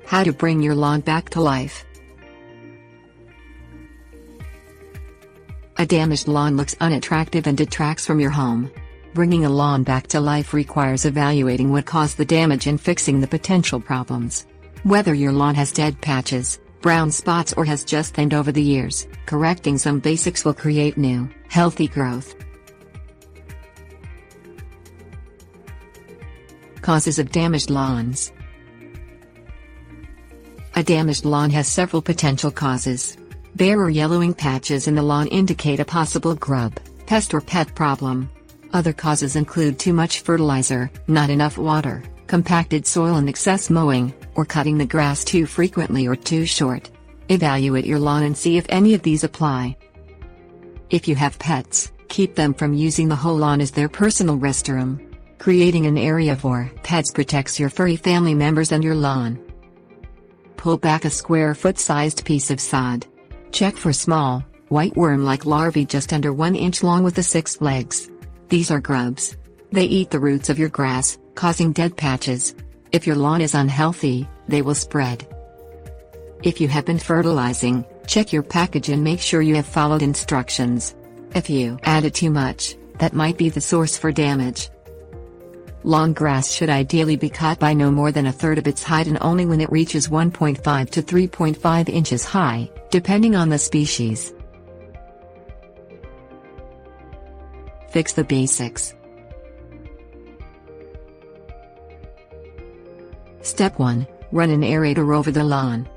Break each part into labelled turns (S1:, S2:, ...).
S1: How to bring your lawn back to life. A damaged lawn looks unattractive and detracts from your home. Bringing a lawn back to life requires evaluating what caused the damage and fixing the potential problems. Whether your lawn has dead patches, brown spots, or has just thinned over the years, correcting some basics will create new, healthy growth. Causes of damaged lawns. A damaged lawn has several potential causes. Bare or yellowing patches in the lawn indicate a possible grub, pest, or pet problem. Other causes include too much fertilizer, not enough water, compacted soil, and excess mowing, or cutting the grass too frequently or too short. Evaluate your lawn and see if any of these apply. If you have pets, keep them from using the whole lawn as their personal restroom. Creating an area for pets protects your furry family members and your lawn. Pull back a square foot-sized piece of sod. Check for small, white worm-like larvae just under 1 inch long with the 6 legs. These are grubs. They eat the roots of your grass, causing dead patches. If your lawn is unhealthy, they will spread. If you have been fertilizing, check your package and make sure you have followed instructions. If you added too much, that might be the source for damage. Lawn grass should ideally be cut by no more than 1/3 of its height and only when it reaches 1.5 to 3.5 inches high, depending on the species. Fix the basics. Step 1. Run an aerator over the lawn.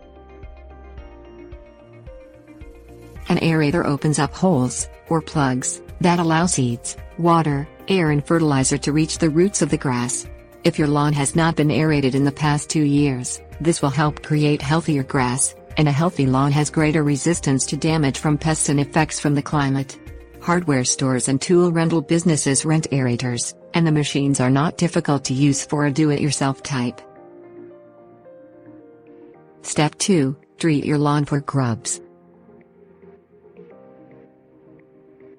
S1: An aerator opens up holes, or plugs, that allow seeds, water, air, and fertilizer to reach the roots of the grass. If your lawn has not been aerated in the past 2 years, this will help create healthier grass, and a healthy lawn has greater resistance to damage from pests and effects from the climate. Hardware stores and tool rental businesses rent aerators, and the machines are not difficult to use for a do-it-yourself type. Step 2. Treat your lawn for grubs.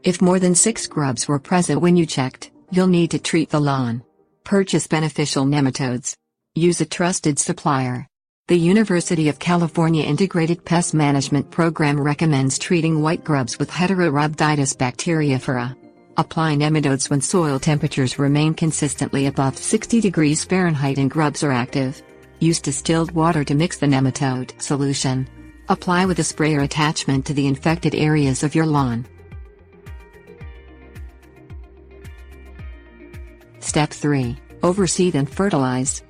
S1: If more than 6 grubs were present when you checked, you'll need to treat the lawn. Purchase beneficial nematodes. Use a trusted supplier. The University of California Integrated Pest Management Program recommends treating white grubs with Heterorhabditis bacteriophora. Apply nematodes when soil temperatures remain consistently above 60 degrees Fahrenheit and grubs are active. Use distilled water to mix the nematode solution. Apply with a sprayer attachment to the infected areas of your lawn. Step 3. Overseed and fertilize.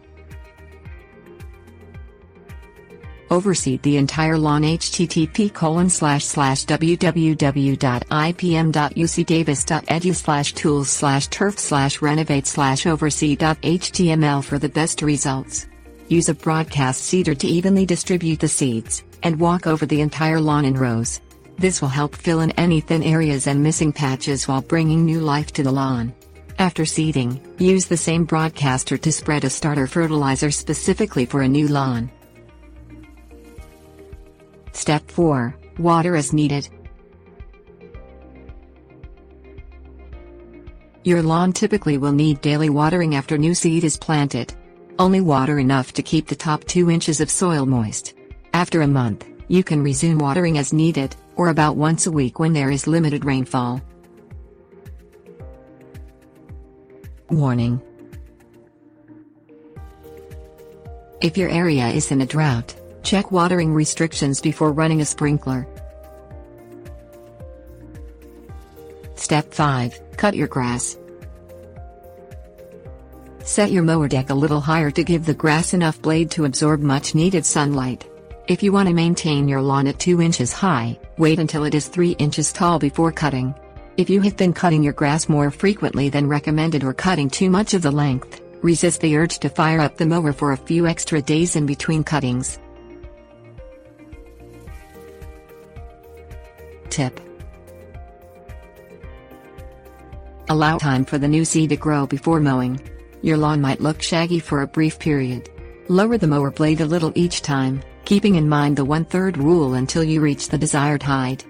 S1: Overseed the entire lawn. http://www.ipm.ucdavis.edu/tools/turf/renovate/overseed.html for the best results. Use a broadcast seeder to evenly distribute the seeds, and walk over the entire lawn in rows. This will help fill in any thin areas and missing patches while bringing new life to the lawn. After seeding, use the same broadcaster to spread a starter fertilizer specifically for a new lawn. Step 4. Water as needed. Your lawn typically will need daily watering after new seed is planted. Only water enough to keep the top 2 inches of soil moist. After a month, you can resume watering as needed, or about once a week when there is limited rainfall. Warning: if your area is in a drought, check watering restrictions before running a sprinkler. Step 5. Cut your grass. Set your mower deck a little higher to give the grass enough blade to absorb much needed sunlight. If you want to maintain your lawn at 2 inches high, wait until it is 3 inches tall before cutting. If you have been cutting your grass more frequently than recommended or cutting too much of the length, resist the urge to fire up the mower for a few extra days in between cuttings. Tip: allow time for the new seed to grow before mowing. Your lawn might look shaggy for a brief period. Lower the mower blade a little each time, keeping in mind the 1/3 rule until you reach the desired height.